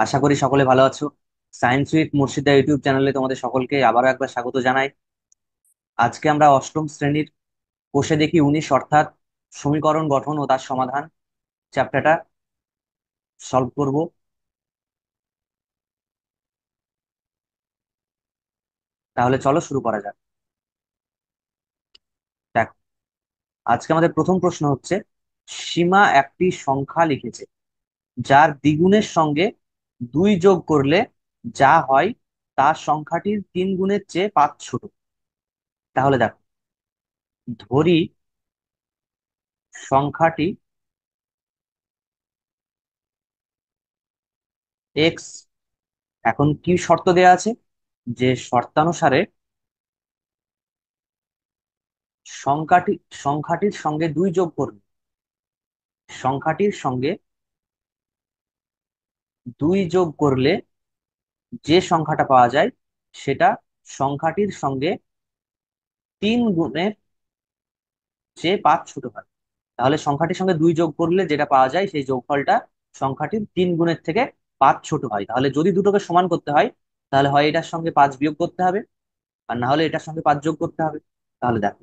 আশা করি সকলে ভালো আছো। সায়েন্স উইথ মুর্শিদা ইউটিউব চ্যানেলে তোমাদের সকলকে আবারও একবার স্বাগত জানাই। আজকে আমরা অষ্টম শ্রেণীর কোষে দেখি 19 অর্থাৎ সমীকরণ গঠন ও তার সমাধান চ্যাপ্টারটা সলভ করব। তাহলে চলো শুরু করা যাক। দেখ, আজকে আমাদের প্রথম প্রশ্ন হচ্ছে, সীমা একটি সংখ্যা লিখেছে যার দ্বিগুণের সঙ্গে 2 যোগ করলে যা হয় তা সংখ্যাটির 3 গুণের চেয়ে 5 ছোট। তাহলে দেখো, ধরি সংখ্যাটি এক্স। এখন কি শর্ত দেয়া আছে? যে শর্তানুসারে সংখ্যাটি সংখ্যাটির সঙ্গে 2 যোগ করবে। সংখ্যাটির সঙ্গে 2 যোগ করলে যে সংখ্যাটা পাওয়া যায় সেটা সংখ্যাটির সঙ্গে 3 গুণের চেয়ে 5 ছোট হয়। তাহলে সংখ্যাটির সঙ্গে 2 যোগ করলে যেটা পাওয়া যায় সেই যোগফলটা সংখ্যাটির 3 গুণের থেকে 5 ছোট হয়। তাহলে যদি দুটোকে সমান করতে হয়, তাহলে হয় এটার সঙ্গে 5 বিয়োগ করতে হবে, আর না হলে এটার সঙ্গে 5 যোগ করতে হবে। তাহলে দেখো,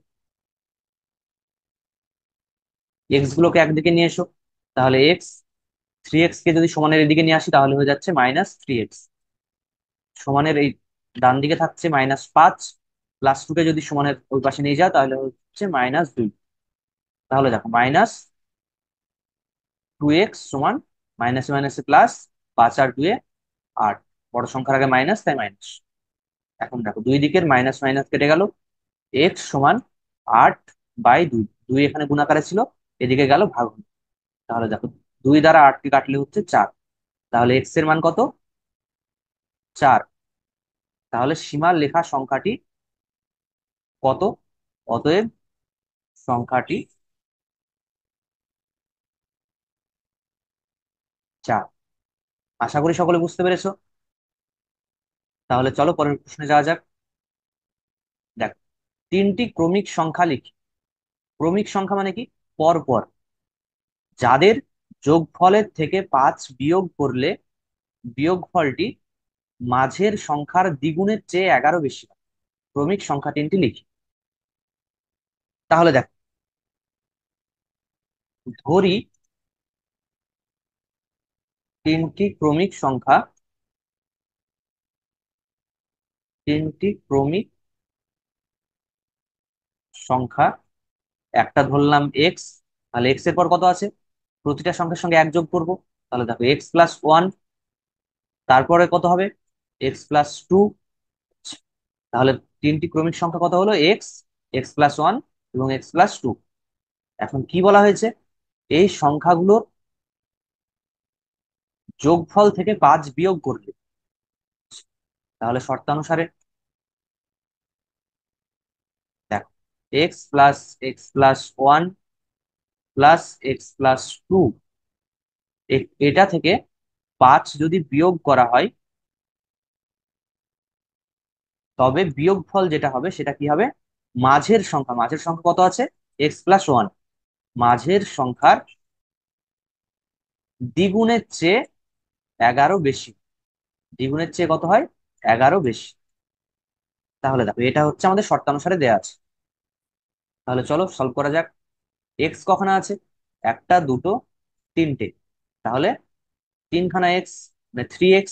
এক্স গুলোকে একদিকে নিয়ে এসো। তাহলে এক্স, 3x কে যদি সমানের এদিকে নিয়ে আসি তাহলে হয়ে যাচ্ছে -3x। সমানের এই ডান দিকে থাকছে -5, +2 কে যদি সমানের ওই পাশে নিয়ে যাও তাহলে হচ্ছে -2। তাহলে দেখো, -2x সমান মাইনাসে মাইনাসে প্লাস, 5 আর 2 8। বড় সংখ্যার আগে মাইনাস, তাই মাইনাস। এখন দেখো, দুই দিকের মাইনাস মাইনাস কেটে গেল। এক্স সমান 8/2। দুই এখানে গুণাকারে ছিল, এদিকে গেল ভাগ হলো। তাহলে দেখো, 2 দ্বারা 8কে কাটলে হচ্ছে 4। তাহলে এক্স এর মান কত? 4। তাহলে সীমার লেখা সংখ্যাটি কত? অতএব সংখ্যাটি 4। আশা করি সকলে বুঝতে পেরেছো। তাহলে চলো পরের প্রশ্নে যাওয়া যাক। দেখ, 3টি ক্রমিক সংখ্যা লিখি। ক্রমিক সংখ্যা মানে কি? পর পর, যাদের যোগফলের থেকে 5 বিয়োগ করলে বিয়োগফলটি মাঝের সংখ্যার দ্বিগুণের চেয়ে 11 বেশি হয়। ক্রমিক সংখ্যা 3টি লিখি। তাহলে দেখ, ধরি তিনটি ক্রমিক সংখ্যা। একটা ধরলাম এক্স। তাহলে এক্স এর পর কত আছে? প্রতিটা সংখ্যার সঙ্গে 1 যোগ করব। তাহলে দেখো, x+1। তারপরে কত হবে? x+2। তাহলে তিনটি ক্রমিক সংখ্যা কত হলো? এক্স, x+1 এবং x+2। এখন কি বলা হয়েছে? এই সংখ্যাগুলোর যোগফল থেকে 5 বিয়োগ করলে। তাহলে শর্তানুসারে দেখো, x+x+1 +x+2, এটা থেকে 5 যদি বিয়োগ করা হয় তবে বিয়োগফল যেটা হবে সেটা কি হবে? মাঝের সংখ্যা কত আছে? x+1। মাঝের সংখ্যার দ্বিগুণের চেয়ে 11 বেশি। দ্বিগুণের চেয়ে কত হয়? 11 বেশি। তাহলে দেখো, এটা হচ্ছে আমাদের শর্তানুসারে দেয়া আছে। তাহলে চলো সলভ করা যাক। এক্স কখানা আছে? একটা, দুটো, তিনটে। তাহলে 3খানা এক্স, মানে 3x।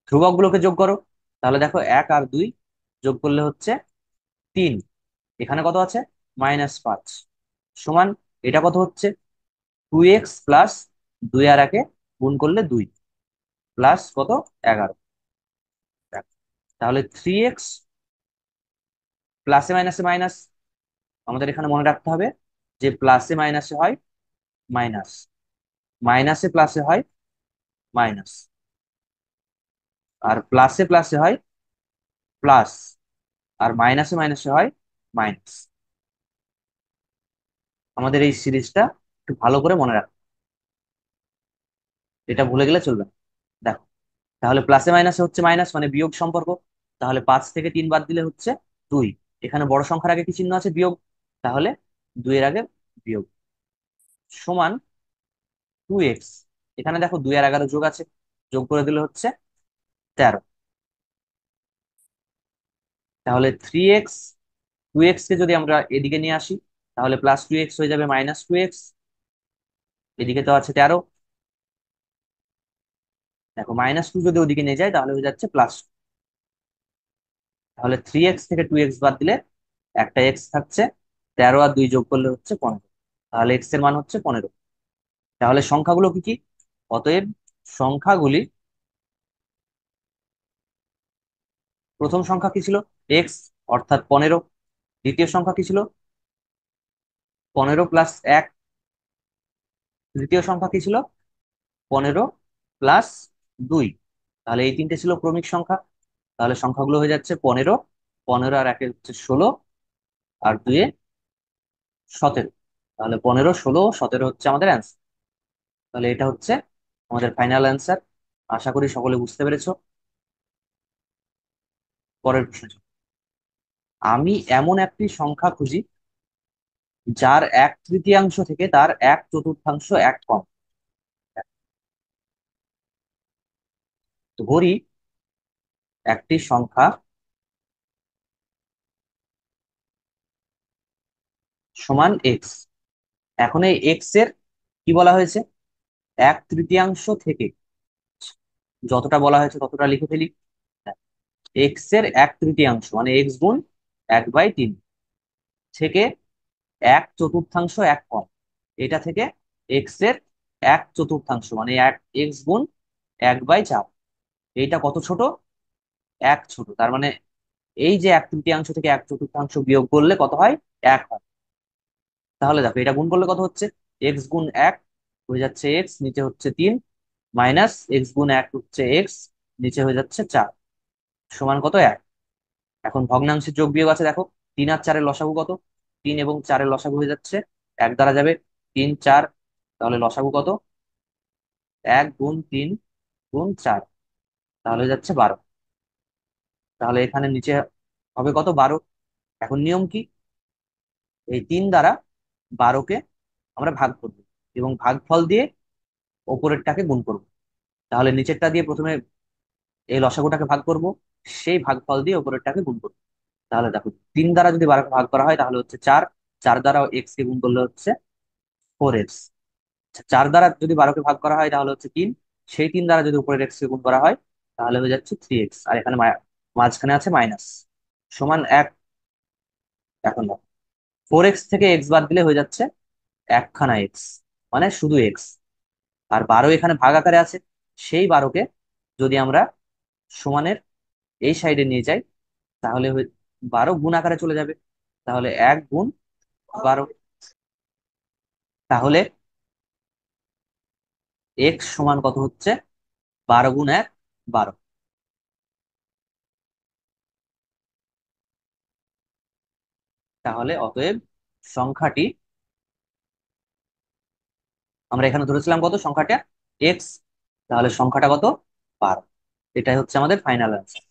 ধ্রুবক গুলোকে যোগ করো। তাহলে দেখো, 1 আর 2 যোগ করলে হচ্ছে 3। এখানে কত আছে? -5 সমান, এটা কত হচ্ছে? 2x প্লাস 2 আর 1 গুণ করলে 2 প্লাস কত? 11। তাহলে 3x প্লাসে মাইনাসে মাইনাস। আমাদের এখানে মনে রাখতে হবে যে প্লাসে মাইনাসে হয় মাইনাস, মাইনাসে প্লাসে হয় মাইনাস, আর প্লাসে প্লাসে হয় প্লাস, আর মাইনাসে মাইনাসে হয় মাইনাস। আমাদের এই সিরিজটা একটু ভালো করে মনে রাখো, এটা ভুলে গেলে চলবে না। দেখো, তাহলে প্লাসে মাইনাসে হচ্ছে মাইনাস, মানে বিয়োগ সম্পর্ক। তাহলে 5 থেকে 3 বাদ দিলে হচ্ছে 2। এখানে বড় সংখ্যার আগে কি চিহ্ন আছে? বিয়োগ। তাহলে 2 এর আগে বিয়োগ, সমান 2x। এখানে দেখো, 2 আর 11 যোগ আছে। যোগ করে দিলে হচ্ছে 13। তাহলে 3x 2x কে যদি আমরা এদিকে নিয়ে আসি, তাহলে +2x হয়ে যাবে -2x। এদিকে তো আছে 13। দেখো -2 যদি ওদিকে নিয়ে যায় তাহলে হয়ে যাচ্ছে +2। তাহলে 3x থেকে 2x বাদ দিলে একটা x থাকছে, 13 আর 2 যোগ করলে হচ্ছে 15। তাহলে x এর মান হচ্ছে 15। তাহলে সংখ্যাগুলো কি কি? অতএব সংখ্যাগুলি, প্রথম সংখ্যা কি ছিল? x, অর্থাৎ 15। দ্বিতীয় সংখ্যা কি ছিল? 15 + 1। তৃতীয় সংখ্যা কি ছিল? 15 + 2। তাহলে এই তিনটে ছিল ক্রমিক সংখ্যা। তাহলে সংখ্যাগুলো হয়ে যাচ্ছে 15, 15 আর 1 হচ্ছে 16, আর 2 17। তাহলে 15, 16, 17 হচ্ছে আমাদের অ্যান্সার। তাহলে এটা হচ্ছে আমাদের ফাইনাল অ্যান্সার। আশা করি সকলে বুঝতে পেরেছো। পরের প্রশ্ন, আমি এমন একটি সংখ্যা খুঁজি যার 1/3 থেকে তার 1/4 এক কম। ধরি একটি সংখ্যা সমান এক্স। এখন এই এক্স এর কি বলা হয়েছে? 1/3 থেকে, যতটা বলা হয়েছে ততটা লিখে ফেলি। এক্স এর 1/3 মানে এক্স গুণ 1/3 থেকে 1/4 এক কম। এটা থেকে এক্স এর 1/4 মানে এক্স গুণ 1/4। এইটা কত ছোট? এক ছোট। তার মানে এই যে 1/3 থেকে 1/4 বিয়োগ করলে কত হয়? এক হয়। তাহলে দেখো এটা গুণ করলে কত হচ্ছে? এক্স গুণ 1 হয়ে যাচ্ছে এক্স, নিচে হচ্ছে 3, মাইনাস এক্স গুণ 1 হচ্ছে এক্স, নিচে হয়ে যাচ্ছে 4, সমান কত? 1। এখন ভগ্নাংশের যোগ বিয়োগ আছে, দেখো 3 আর 4-এর লসাগু কত? 3 এবং 4-এর লসাগু হয়ে যাচ্ছে 1 দ্বারা যাবে, 3 4। তাহলে লসাগু কত? 1 গুণ 3 গুণ 4, তাহলে হয়ে যাচ্ছে 12। তাহলে এখানে নিচে হবে কত? 12। এখন নিয়ম কি? এই 3 দ্বারা 12কে আমরা ভাগ করব এবং ভাগফল দিয়ে ওপরেরটাকে গুণ করব। তাহলে নিচেরটা দিয়ে প্রথমে এই লসাগুটাকে ভাগ করব, সেই ভাগফল দিয়ে ওপরেরটাকে গুণ করব। তাহলে দেখো 3 দ্বারা যদি 12কে ভাগ করা হয় তাহলে হচ্ছে 4, 4 দ্বারা এক্স কে গুণ করলে হচ্ছে 4x। 4 দ্বারা যদি 12কে ভাগ করা হয় তাহলে হচ্ছে 3, সেই 3 দ্বারা যদি উপরের এক্স কে গুণ করা হয় তাহলে হয়ে যাচ্ছে 3x, আর এখানে মাঝখানে আছে মাইনাস, সমান 1। এখন দেখো 4x থেকে এক্স বাদ দিলে হয়ে যাচ্ছে একখানা এক্স, মানে শুধু এক্স। আর 12 এখানে ভাগ আকারে আছে, সেই 12কে যদি আমরা সমানের এই সাইডে নিয়ে যাই তাহলে 12 গুণ আকারে চলে যাবে। তাহলে 1 গুণ 12। তাহলে এক্স সমান কত হচ্ছে? 12 গুণ 1, 12। তাহলে অতএব সংখ্যাটি, আমরা এখানে ধরেছিলাম কত সংখ্যাটা? এক্স। তাহলে সংখ্যাটা কত? 12। এটাই হচ্ছে আমাদের ফাইনাল অ্যান্সার।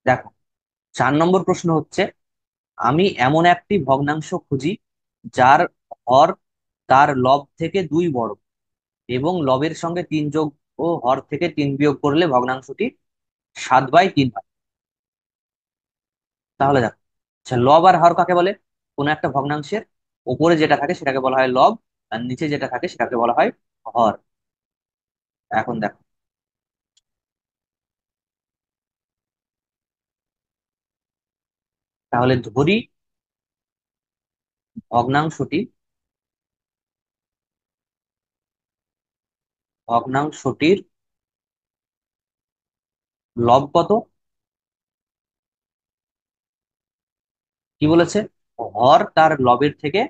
দেখো 4 নম্বর প্রশ্ন হচ্ছে, আমি এমন একটি ভগ্নাংশ খুঁজি যার হর তার লব থেকে 2 বড় এবং লবের সঙ্গে 3 যোগ ও হর থেকে 3 বিয়োগ করলে ভগ্নাংশটি 7/3 হয়। তাহলে দেখো, আচ্ছা লব আর হর কাকে বলে? কোন একটা ভগ্নাংশের উপরে যেটা থাকে সেটাকে বলা হয় লব, আর নিচে যেটা থাকে সেটাকে বলা হয় হর। এখন দেখো, তাহলে ধরি ভগ্নাংশটি ভগ্নাংশটির লব কত? কি বলেছে? হর তার লবের থেকে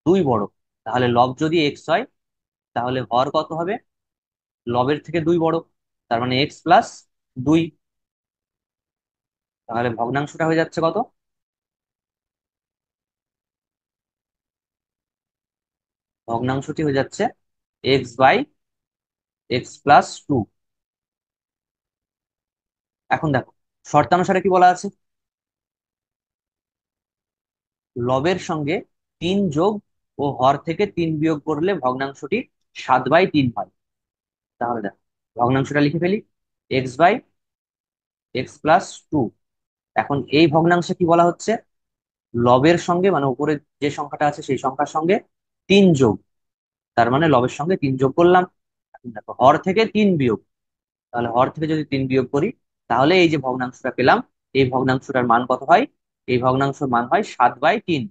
2 বড়। তাহলে লব যদি এক্স হয় তাহলে হর কত হবে? লবের থেকে 2 বড়, তার মানে x+2। তাহলে ভগ্নাংশটা হয়ে যাচ্ছে কত? ভগ্নাংশটি হয়ে যাচ্ছে x/x+2। এখন দেখো, শর্তানুসারে কি বলা আছে, লবের সঙ্গে 3 যোগ ও হর থেকে 3 বিয়োগ করলে ভগ্নাংশটি 7/3 হয়। তাহলে দেখো, ভগ্নাংশটা লিখে ফেলি, x/x+2। এখন এই ভগ্নাংশে কি বলা হচ্ছে, লবের সঙ্গে মানে উপরে যে সংখ্যাটা আছে সেই সংখ্যার সঙ্গে 3 যোগ, তার মানে লবের সঙ্গে 3 যোগ করলাম। এখন দেখো, হর থেকে 3 বিয়োগ, তাহলে হর থেকে যদি 3 বিয়োগ করি, তাহলে এই যে ভগ্নাংশটা পেলাম, এই ভগ্নাংশটার মান কত হয়, এই ভগ্নাংশের মান হয় 7/3,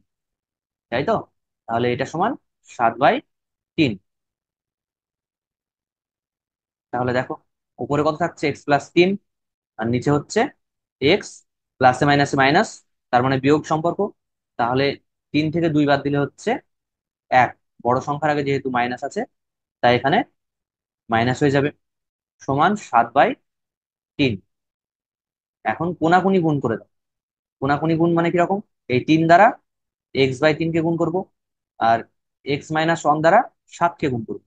তাই তো? তাহলে এটা সমান 7/3। তাহলে দেখো, উপরে কত থাকছে, x+3, আর নিচে হচ্ছে এক্স, প্লাসে মাইনাসে মাইনাস, তার মানে বিয়োগ সম্পর্ক। তাহলে 3 থেকে 2 বাদ দিলে হচ্ছে 1, বড় সংখ্যার আগে যেহেতু মাইনাস আছে তাই এখানে মাইনাস হয়ে যাবে, সমান 7/3। এখন কোনাকুনি গুণ করে দাও। কোনাকুনি গুণ মানে কিরকম, এই 3 দ্বারা x/3 কে গুণ করব, আর x-1 দ্বারা 7 কে গুণ করবো।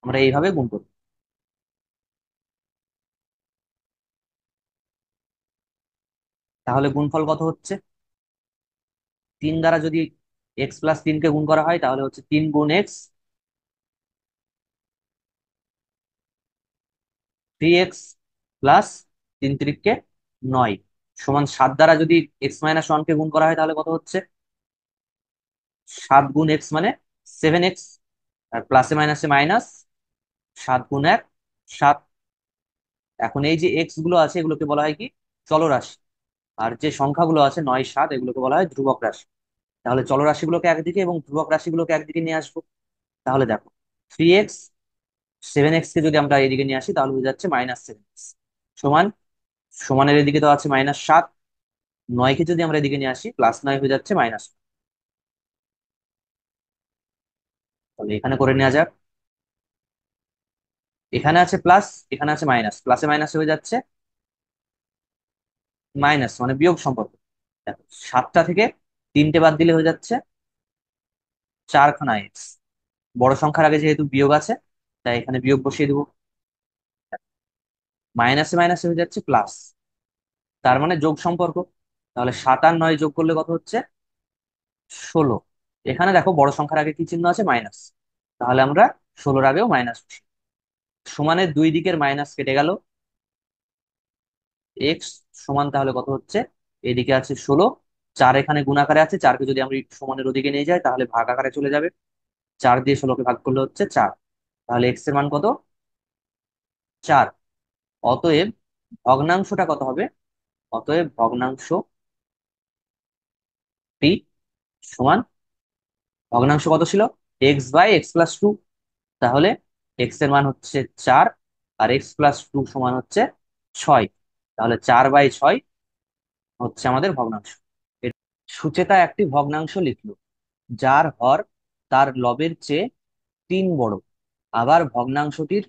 আমরা এইভাবে গুণ করবো। তাহলে গুণফল কত হচ্ছে, 3 দ্বারা যদি x+3 কে গুণ করা হয় তাহলে হচ্ছে 3 গুণ x, 3x প্লাস 3 3 কে 9, সমান 7 দ্বারা যদি x-1 কে গুণ করা হয় তাহলে কত হচ্ছে, 7 গুণ x মানে 7x, আর প্লাসে মাইনাসে মাইনাস, 7 গুণ 1 7। এখন এই যে এক্স গুলো আছে এগুলোকে বলা হয় কি, চলরাশি, আর যে সংখ্যাগুলো আছে 9 7 এগুলোকে বলা হয় ধ্রুবক রাশি। তাহলে চলরাশিগুলোকে একদিকে এবং ধ্রুবক রাশিগুলোকে একদিকে নিয়ে আসবো। তাহলে দেখো, 3x, 7x কে যদি আমরা এদিকে নিয়ে আসি তাহলে হয়ে যাচ্ছে -7x, সমান, সমানের এদিকে তো আছে -7, 9কে যদি আমরা এদিকে নিয়ে আসি +9 হয়ে যাচ্ছে মাইনাস। তাহলে এখানে করে নেওয়া যাক, এখানে আছে প্লাস, এখানে আছে মাইনাস, প্লাসে মাইনাসে হয়ে যাচ্ছে মাইনাস, মানে বিয়োগ সম্পর্ক। দেখো, 7টা থেকে 3টে বাদ দিলে হয়ে যাচ্ছে 4 খানা x, বড় সংখ্যার আগে যেহেতু বিয়োগ আছে তাই এখানে বিয়োগ বসিয়ে দেবো, মাইনাসে মাইনাসে হয়ে যাচ্ছে প্লাস, তার মানে যোগ সম্পর্ক। তাহলে 7 আর 9 যোগ করলে কত হচ্ছে, 16। এখানে দেখো বড় সংখ্যার আগে কি চিহ্ন আছে, মাইনাস, তাহলে আমরা 16-র আগেও মাইনাস বসি, সমানের দুই দিকের মাইনাস কেটে গেল, এক্স সমান তাহলে কত হচ্ছে, এদিকে আছে 16, 4 এখানে গুণ আকারে আছে, 4কে যদি আমরা সমানের ওদিকে নিয়ে যাই তাহলে ভাগ আকারে চলে যাবে, 4 দিয়ে 16কে ভাগ করলে হচ্ছে 4। তাহলে এক্স এর মান কত, 4। অতএব ভগ্নাংশটা কত হবে, অতএব ভগ্নাংশটি সমান, ভগ্নাংশ কত ছিল, x/x+2। তাহলে এক্স এর মান হচ্ছে 4, আর x+2 সমান হচ্ছে 6। তাহলে 4/6 হচ্ছে আমাদের ভগ্নাংশ। সুচেতা একটি ভগ্নাংশ লিখলো যার হর তার লবের চেয়ে 3 বড়, আবার ভগ্নাংশটির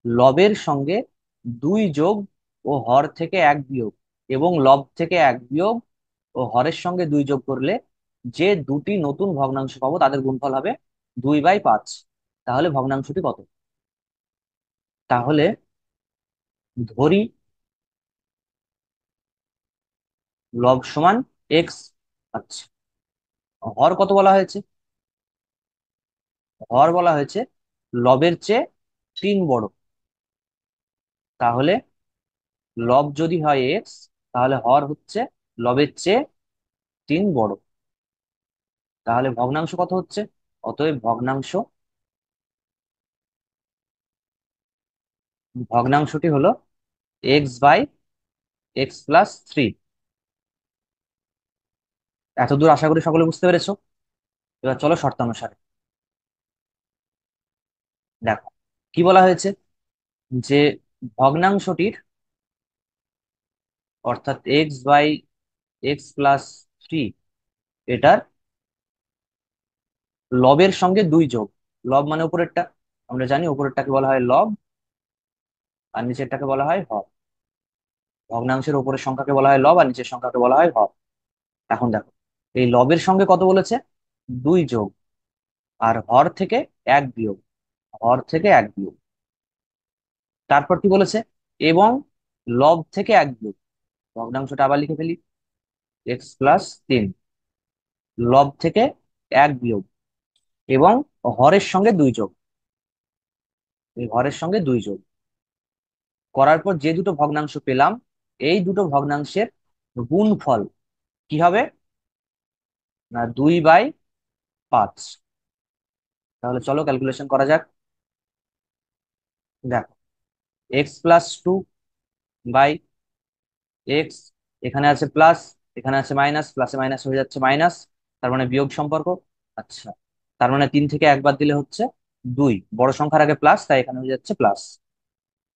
লবের সঙ্গে 2 যোগ ও হর থেকে 1 বিয়োগ এবং লব থেকে 1 বিয়োগ ও হরের সঙ্গে 2 যোগ করলে যে দুটি নতুন ভগ্নাংশ পাবো তাদের গুণফল হবে 2/5। তাহলে ভগ্নাংশটি কত, তাহলে ধরি লব সমান এক্স। আচ্ছা, হর কত বলা হয়েছে, হর বলা হয়েছে লবের চেয়ে 3 বড়, তাহলে লব যদি হয় এক্স তাহলে হর হচ্ছে লবের চেয়ে 3 বড়, তাহলে ভগ্নাংশ কত হচ্ছে, অতএব ভগ্নাংশ, ভগ্নাংশটি হলো x/x+3। এতদূর আশা করি সকলে বুঝতে পেরেছো। এবার চলো শর্তানুসারে দেখো, কি বলা হয়েছে, যে ভগ্নাংশটির, অর্থাৎ x/x+3, এটার লবের সঙ্গে 2 যোগ, লব মানে উপরেরটা, আমরা জানি উপরেরটাকে বলা হয় লব, আর নিচেরটাকে বলা হয় হর। ভগ্নাংশের উপরের সংখ্যাকে বলা হয় লব, আর নিচের সংখ্যাকে বলা হয় হর। এখন দেখো, এই লবের সঙ্গে কত বলেছে? 2 যোগ, আর হর থেকে 1 বিয়োগ। হর থেকে 1 বিয়োগ। তারপর কি বলেছে? এবং লব থেকে 1 বিয়োগ। ভগ্নাংশটা আবার লিখে ফেলি। x+3, লব থেকে 1 বিয়োগ, এবং হরের সঙ্গে 2 যোগ। এই হরের সঙ্গে 2 যোগ করার পর যে দুটো ভগ্নাংশ পেলাম, এই দুটো ভগ্নাংশের গুণফল কি হবে? না, 2/5। তাহলে চলো ক্যালকুলেশন করা যাক। দেখো, x+2/x, এখানে আছে প্লাস, এখানে আছে মাইনাস, প্লাসে মাইনাস হয়ে যাচ্ছে মাইনাস, তার মানে বিয়োগ সম্পর্ক। আচ্ছা, তার মানে 3 থেকে 1 বাদ দিলে হচ্ছে 2, বড় সংখ্যার আগে প্লাস, তাই এখানে হয়ে যাচ্ছে প্লাস।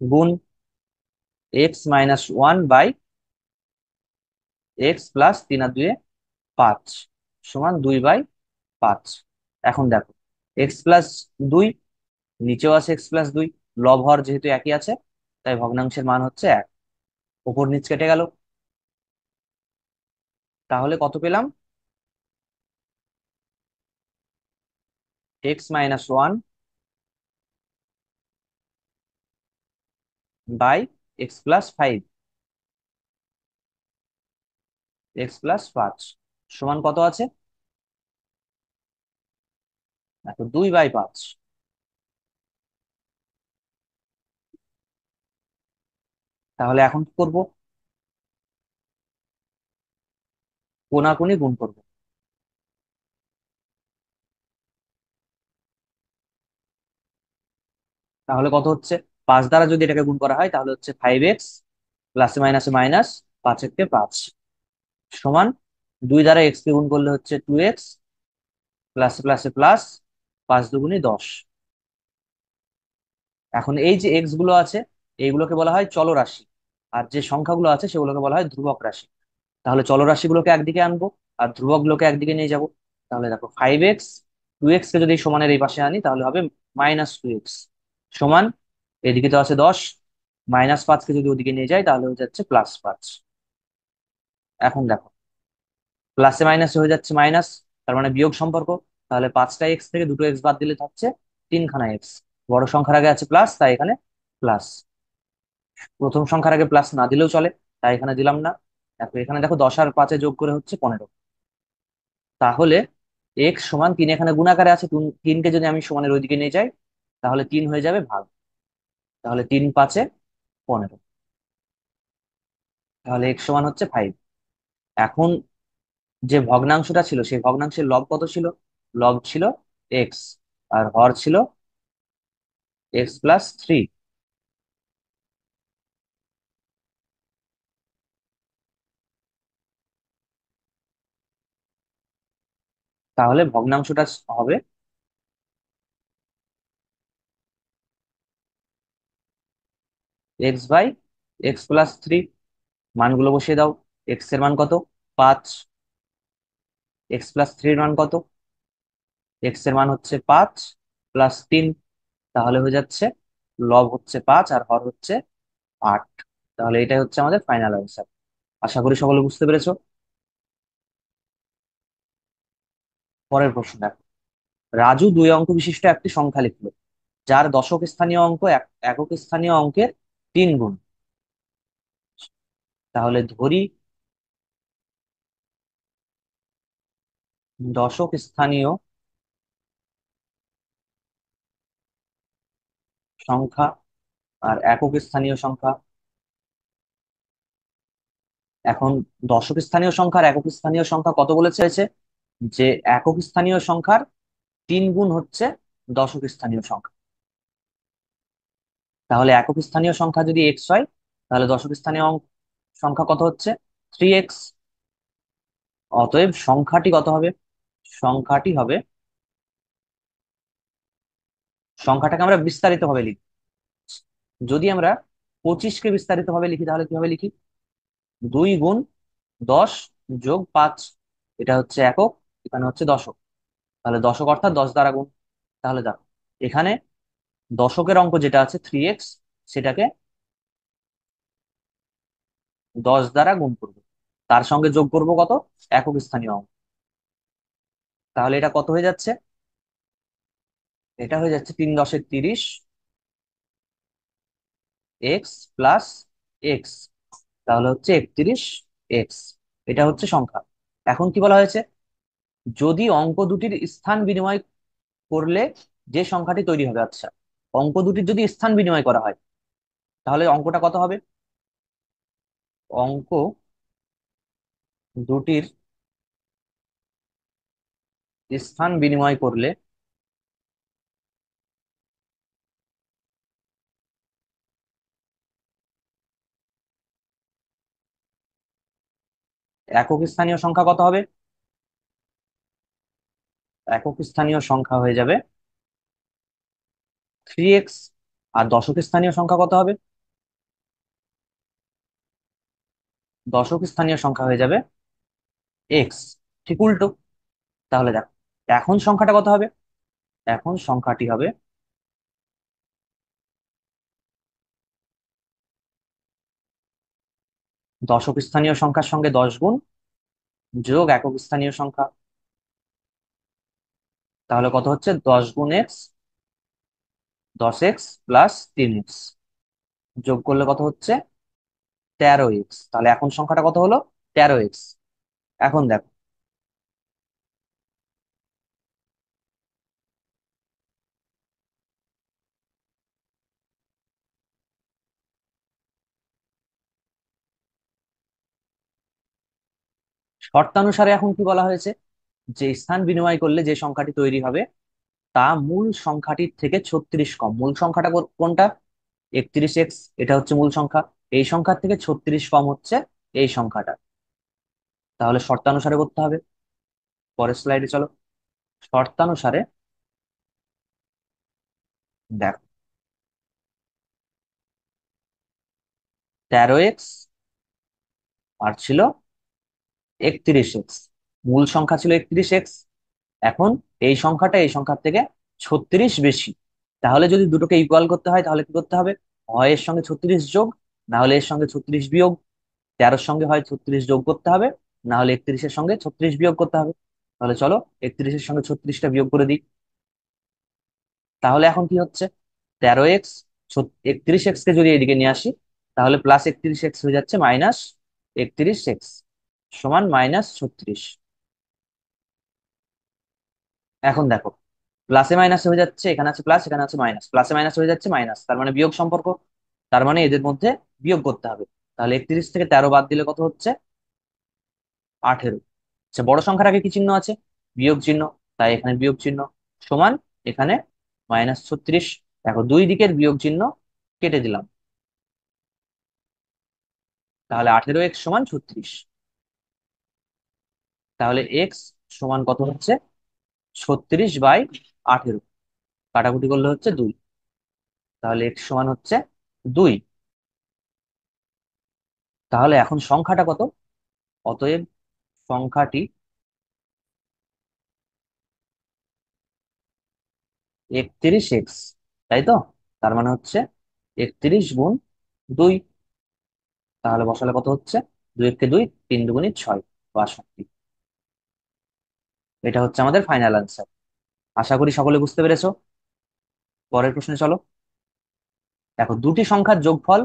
গুণ x-1/x+3 আর 2 5, সমান 2/5। এখন দেখো, x+2, নিচেও আছে x+2, লব হর যেহেতু একই আছে, তাই ভগ্নাংশের মান হচ্ছে 1। উপর নিচ কেটে গেল, তাহলে কত পেলাম? x-1/x+5, x+5 সমান কত আছে? দেখো, 2/5। তাহলে এখন কি করবো? কোনাকুনি গুণ করবো। তাহলে কত হচ্ছে? 5 দ্বারা যদি এটাকে গুণ করা হয় তাহলে হচ্ছে 5x, প্লাসে মাইনাসে মাইনাস, 5 একে 5, সমান 2 দ্বারা এক্স কে গুণ করলে হচ্ছে 2x, প্লাসে প্লাসে প্লাস, 5 দুগুণে 10। এখন এই যে এক্স গুলো আছে, এইগুলোকে বলা হয় চলরাশি, আর যে সংখ্যাগুলো আছে সেগুলোকে বলা হয় ধ্রুবক রাশি। তাহলে চলরাশিগুলোকে একদিকে আনবো, আর ধ্রুবকগুলোকে একদিকে নিয়ে যাব। তাহলে দেখো, 5x, 2x কে যদি সমানের এই পাশে আনি তাহলে হবে -2x, সমান, এদিকে তো আছে 10, -5কে যদি ওদিকে নিয়ে যাই তাহলে হয়ে যাচ্ছে +5। এখন দেখো, প্লাসে মাইনাসে হয়ে যাচ্ছে মাইনাস, তার মানে বিয়োগ সম্পর্ক। তাহলে 5টা এক্স থেকে 2টো এক্স বাদ দিলে থাকছে 3খানা এক্স। বড় সংখ্যার আগে আছে প্লাস, তাই এখানে প্লাস। প্রথম সংখ্যার আগে প্লাস না দিলেও চলে, তাই এখানে দিলাম না। দেখো, এখানে দেখো, 10 আর 5-এ যোগ করে হচ্ছে 15। তাহলে এক্স সমান 3 এখানে গুণাকারে আছে, 3কে যদি আমি সমানের ওইদিকে নিয়ে যাই তাহলে 3 হয়ে যাবে ভাগ। তাহলে 3×5=15। তাহলে এক্স সমান হচ্ছে 5। এখন যে ভগ্নাংশটা ছিল সেই ভগ্নাংশের লব কত ছিল? লব ছিল এক্স, আর হর ছিল x+3। তাহলে ভগ্নাংশটা হবে x/x+3। মানগুলো বসিয়ে দাও। এক্স এর মান কত? 5। x+3 এর মান কত? এক্স এর মান হচ্ছে 5+3। তাহলে হয়ে যাচ্ছে, লব হচ্ছে 5 আর হর হচ্ছে 8। তাহলে এটাই হচ্ছে আমাদের ফাইনাল অ্যান্সার। আশা করি সকলে বুঝতে পেরেছো। পরের প্রশ্ন দেখো, রাজু 2 অঙ্ক বিশিষ্ট একটি সংখ্যা লিখলো, যার দশক স্থানীয় অঙ্ক একক স্থানীয় অঙ্কের 3 গুণ। তাহলে ধরি দশক স্থানীয় সংখ্যা আর একক স্থানীয় সংখ্যা। এখন দশক স্থানীয় সংখ্যা আর একক স্থানীয় সংখ্যা কত বলেছে? যে একক স্থানীয় সংখ্যার 3 গুণ হচ্ছে দশক স্থানীয় সংখ্যা। তাহলে একক স্থানীয় সংখ্যা যদি এক্স হয়, তাহলে দশক স্থানীয় সংখ্যা কত হচ্ছে? 3x। অতএব সংখ্যাটি কত হবে? সংখ্যাটি হবে, সংখ্যাটাকে আমরা বিস্তারিত ভাবে লিখি। যদি আমরা 25কে বিস্তারিত ভাবে লিখি তাহলে কিভাবে লিখি? 2 × 10 + 5। এটা হচ্ছে একক, এখানে হচ্ছে দশক। তাহলে দশক অর্থাৎ 10 দ্বারা গুণ। তাহলে দেখো, এখানে দশকের অঙ্ক যেটা আছে 3x, সেটাকে 10 দ্বারা গুণ করব, তার সঙ্গে যোগ করব কত, একক স্থানীয় অঙ্ক। তাহলে এটা কত হয়ে যাচ্ছে, এটা হয়ে যাচ্ছে 3×10 = 30 এক্স প্লাস এক্স, তাহলে হচ্ছে 31 এক্স। এটা হচ্ছে সংখ্যা। এখন কি বলা হয়েছে, যদি অঙ্ক দুটির স্থান বিনিময় করলে যে সংখ্যাটি তৈরি হবে। আচ্ছা, অঙ্ক দুটির যদি স্থান বিনিময় করা হয় তাহলে অঙ্কটা কত হবে, অঙ্ক দুটির স্থান বিনিময় করলে একক স্থানীয় সংখ্যা কত হবে, একক স্থানীয় সংখ্যা হয়ে যাবে 3x। আর দশক স্থানীয় সংখ্যা কত হবে, দশক স্থানীয় সংখ্যা হয়ে যাবে এক্স। ঠিক উল্টো। তাহলে দেখো এখন সংখ্যাটা কত হবে, এখন সংখ্যাটি হবে দশক স্থানীয় সংখ্যার সঙ্গে 10 গুণ যোগ একক স্থানীয় সংখ্যা। তাহলে কত হচ্ছে, 10 গুণ x, 10x প্লাস 3x, যোগ করলে কত হচ্ছে 13x। তাহলে এখন সংখ্যাটা কত হলো, 13x। এখন দেখো শর্তানুসারে এখন কি বলা হয়েছে, যে স্থান বিনিময় করলে যে সংখ্যাটি তৈরি হবে তা মূল সংখ্যাটির থেকে 36 কম। মূল সংখ্যাটা কোনটা, 31x, এটা হচ্ছে মূল সংখ্যা। এই সংখ্যার থেকে 36 কম হচ্ছে এই সংখ্যাটা। তাহলে শর্তানুসারে করতে হবে। পরের স্লাইডে চলো। শর্তানুসারে দেখো, 13x আর ছিল 31x, মূল সংখ্যা ছিল 31x। এখন এই সংখ্যাটা এই সংখ্যার থেকে 36 বেশি। তাহলে যদি দুটোকে ইকুয়াল করতে হয় তাহলে কি করতে হবে, হয় এর সঙ্গে 36 যোগ, না হলে এর সঙ্গে 36 বিয়োগ। 13-র সঙ্গে হয় 36 যোগ করতে হবে, না হলে 31-এর সঙ্গে 36 বিয়োগ করতে হবে। তাহলে চলো 31-এর সঙ্গে 36টা বিয়োগ করে দিই। তাহলে এখন কি হচ্ছে, 13x, 31x কে যদি এদিকে নিয়ে আসি তাহলে প্লাস 31x হয়ে যাচ্ছে মাইনাস 31x, সমান -36। এখন দেখো প্লাসে মাইনাস হয়ে যাচ্ছে, এখানে আছে প্লাস, এখানে আছে মাইনাস, প্লাসে মাইনাস হয়ে যাচ্ছে মাইনাস, তার মানে বিয়োগ সম্পর্ক। তার মানে এদের মধ্যে বিয়োগ করতে হবে। তাহলে 31 থেকে 13 বাদ দিলে কত হচ্ছে, 18। আচ্ছা, বড় সংখ্যার আগে কি চিহ্ন আছে, বিয়োগ চিহ্ন, তাই এখানে বিয়োগ চিহ্ন, সমান এখানে -36। দেখো দুই দিকের বিয়োগ চিহ্ন কেটে দিলাম। তাহলে 18x সমান 36। তাহলে এক্স সমান কত হচ্ছে, 36/18, কাটাকুটি করলে হচ্ছে 2। তাহলে এক্স সমান হচ্ছে 2। তাহলে এখন সংখ্যাটা কত, অতএব সংখ্যাটি 31x, তাই তো। তার মানে হচ্ছে 31 × 2। তাহলে বসালে কত হচ্ছে, 2 × 2 = 3×2 = 6, 62। এটা হচ্ছে আমাদের ফাইনাল আনসার। আশা করি সকলে বুঝতে পেরেছো। পরের প্রশ্নে চলো। দেখো দুটি সংখ্যার যোগফল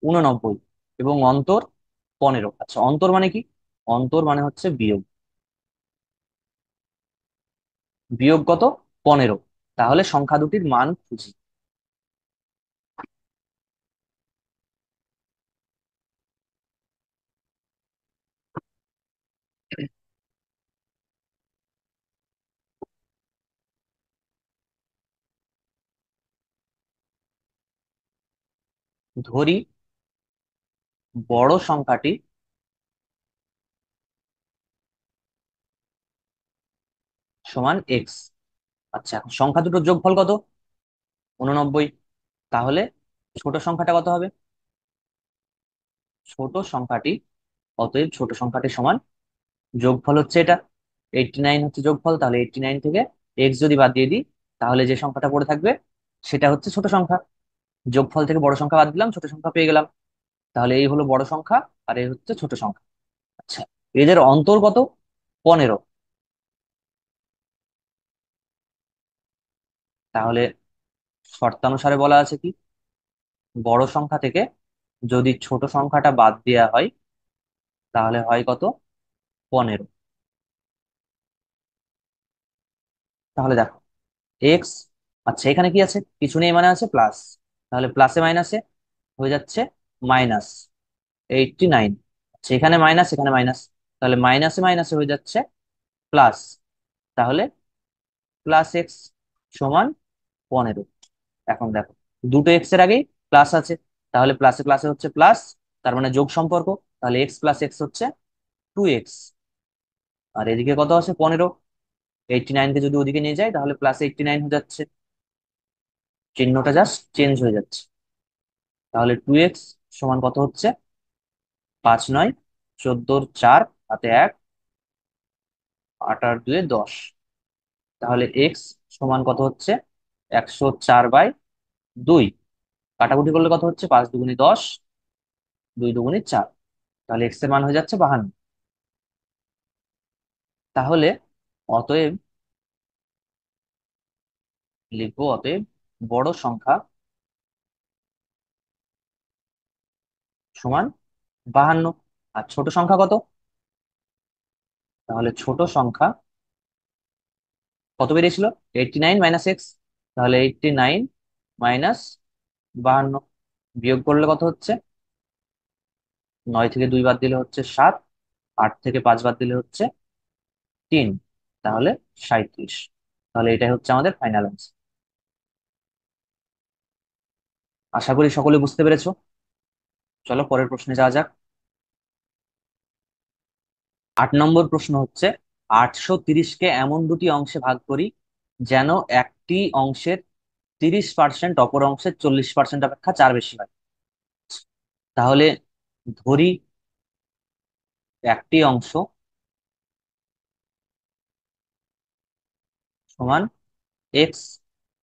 89 এবং অন্তর 15। আচ্ছা, অন্তর মানে কি, অন্তর মানে হচ্ছে বিয়োগ, বিয়োগ কত, 15। তাহলে সংখ্যা দুটির মান খুঁজি। ধরি বড় সংখ্যাটি সমান এক্স। আচ্ছা, এখন সংখ্যা দুটোর যোগফল কত, 89। তাহলে ছোট সংখ্যাটা কত হবে, ছোট সংখ্যাটি, অতএব ছোট সংখ্যাটি সমান, যোগফল হচ্ছে এটা 89 হচ্ছে যোগফল। তাহলে 89 থেকে এক্স যদি বাদ দিয়ে দিই তাহলে যে সংখ্যাটা পড়ে থাকবে সেটা হচ্ছে ছোট সংখ্যা। যোগফল থেকে বড় সংখ্যা বাদ দিলাম, ছোট সংখ্যা পেয়ে গেলাম। তাহলে এই হলো বড় সংখ্যা, আর এ হচ্ছে ছোট সংখ্যা। আচ্ছা, এদের অন্তর কত? 15। তাহলে শর্তানুসারে বলা আছে কি, বড় সংখ্যা থেকে যদি ছোট সংখ্যাটা বাদ দেওয়া হয় তাহলে হয় কত? 15। তাহলে দেখো এক্স, আচ্ছা এখানে কি আছে? কিছু নেই মানে আছে প্লাস। তাহলে প্লাসে মাইনাসে হয়ে যাচ্ছে -89। আচ্ছা এখানে মাইনাস, এখানে মাইনাস, তাহলে মাইনাসে মাইনাসে হয়ে যাচ্ছে প্লাস। তাহলে +x সমান 15। এখন দেখো দুটো এক্স এর আগেই প্লাস আছে, তাহলে প্লাসে প্লাসে হচ্ছে প্লাস, তার মানে যোগ সম্পর্ক। তাহলে x+x হচ্ছে 2x। আর এদিকে কত আছে? 15। 89 কে যদি ওদিকে নিয়ে যায় তাহলে +89 হয়ে যাচ্ছে, চিহ্নটা জাস্ট চেঞ্জ হয়ে যাচ্ছে। তাহলে 2x সমান কত হচ্ছে? 5 9 14 হাতে 1, 8 আর 2 10। তাহলে x সমান কত হচ্ছে? 104/2। কাটাকুটি করলে কত হচ্ছে? 5 2 × 10, 2 2 × 4। তাহলে x এর মান হয়ে যাচ্ছে 52। তাহলে অতএব লিখবো, অতএব বড় সংখ্যা সমান 52। আর ছোট সংখ্যা কত? তাহলে ছোট সংখ্যা কত বেরিয়েছিল? 89 - x। তাহলে 89 - 52 বিয়োগ করলে কত হচ্ছে? 9 থেকে 2 বাদ দিলে হচ্ছে 7, 8 থেকে 5 বাদ দিলে হচ্ছে 3। তাহলে 37। তাহলে এটাই হচ্ছে আমাদের ফাইনাল আনসার। আশা করি সকলে বুঝতে পেরেছো। চলো পরের প্রশ্নে যাওয়া যাক। 8 নম্বর প্রশ্ন হচ্ছে, 830-কে এমন দুটি অংশে ভাগ করি যেন একটি অংশের 30% অপর অংশের 40% অপেক্ষা 4 বেশি হয়। তাহলে ধরি একটি অংশ সমান এক্স,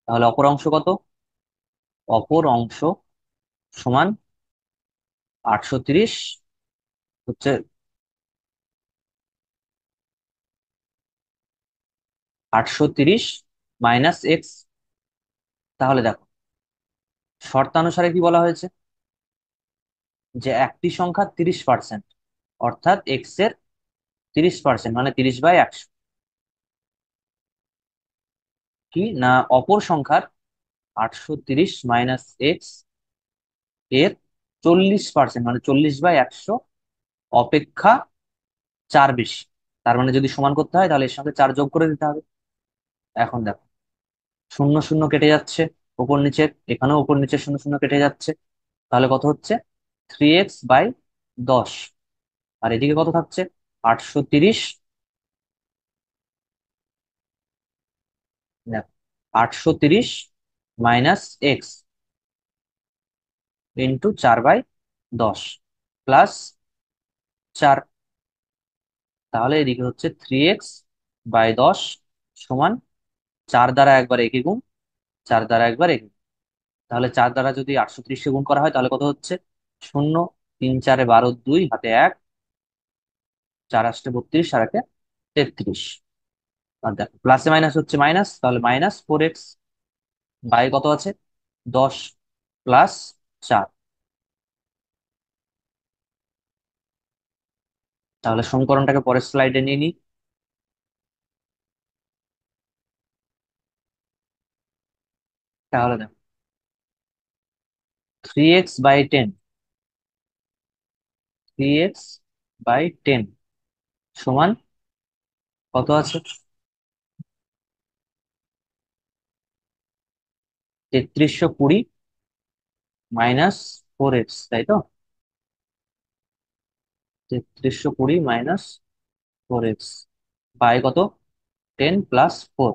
তাহলে অপর অংশ কত? অপর অংশ সমান 830 হচ্ছে 830 - x। তাহলে দেখো শর্তানুসারে কি বলা হয়েছে, যে একটি সংখ্যা 30%, অর্থাৎ এক্স এর 30% মানে 30/100, কি না অপর সংখ্যার 830 - এর 40% মানে 40/100 অপেক্ষা 4 বেশি। তার মানে যদি সমান করতে হয় তাহলে এর সঙ্গে 4 যোগ করে দিতে হবে। এখন দেখো শূন্য শূন্য কেটে যাচ্ছে, উপর নিচে, এখানেও উপর নিচে শূন্য শূন্য কেটে যাচ্ছে। তাহলে কত হচ্ছে? 3x/10। আর এদিকে কত থাকছে? 830, দেখো 830 - x ইন্টু 4/10 +4। তাহলে এদিকে হচ্ছে 3x/10 সমান 4 দ্বারা একবার একই গুণ, 4 দ্বারা একবার একই। তাহলে 4 দ্বারা যদি 830-কে গুণ করা হয় তাহলে কত হচ্ছে? 0, 3 4 12, 2 হাতে 1, 4 8 32 আর 1 33। আর দেখো প্লাসে মাইনাস হচ্ছে মাইনাস, তাহলে -4x বাই কত আছে? 10 +4। তাহলে সমীকরণটাকে পরের স্লাইডে নিয়ে নিই। তাহলে দেখো 3x/10, 3x/10 সমান কত আছে? 3320 -4x, তাই তো? 3320 -4x বাই কত? 10 + 4।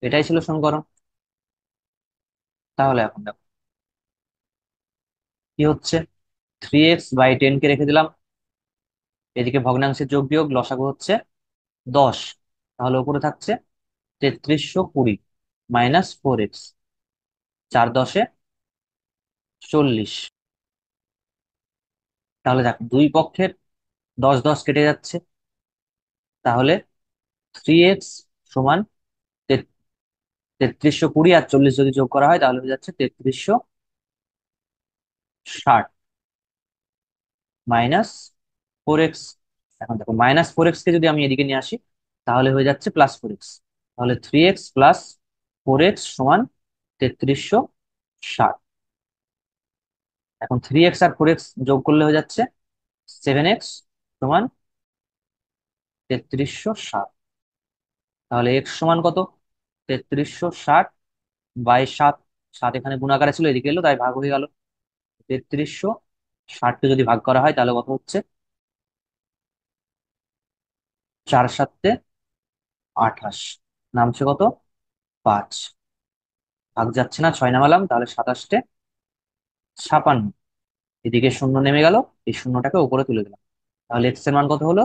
এটাই ছিল সমীকরণ। তাহলে এখন দেখো কি হচ্ছে, 3x/10 কে রেখে দিলাম, এদিকে ভগ্নাংশের যোগ বিয়োগ লসাগু হচ্ছে 10। তাহলে উপরে থাকছে 3320 -4x, 4 10 40। তাহলে দেখ দুই পক্ষের 10 10 কেটে যাচ্ছে। তাহলে 3x সমান 3320 আর 40 যদি যোগ করা হয় তাহলে হয়ে যাচ্ছে 3360 -4x। এখন দেখো -4x কে যদি আমি এদিকে নিয়ে আসি তাহলে হয়ে যাচ্ছে +4x। তাহলে 3x প্লাস 4x সমান 3360। এখন 3x আর 4x যোগ করলে হয়ে যাচ্ছে 7x সমান 3360। তাহলে x সমান কত? 3360/7। 7 এখানে গুণাকারে ছিল, এদিকে এলো তাই ভাগ হয়ে গেল। 3360কে যদি ভাগ করা হয় তাহলে কত হচ্ছে? 4 7 28। নামছে কত? 5। ভাগ যাচ্ছে না, 6 নামালাম, তাহলে 27 56। এদিকে শূন্য নেমে গেল, এই শূন্যটাকে উপরে তুলে দিলাম। তাহলে এক্স এর মান কত হলো?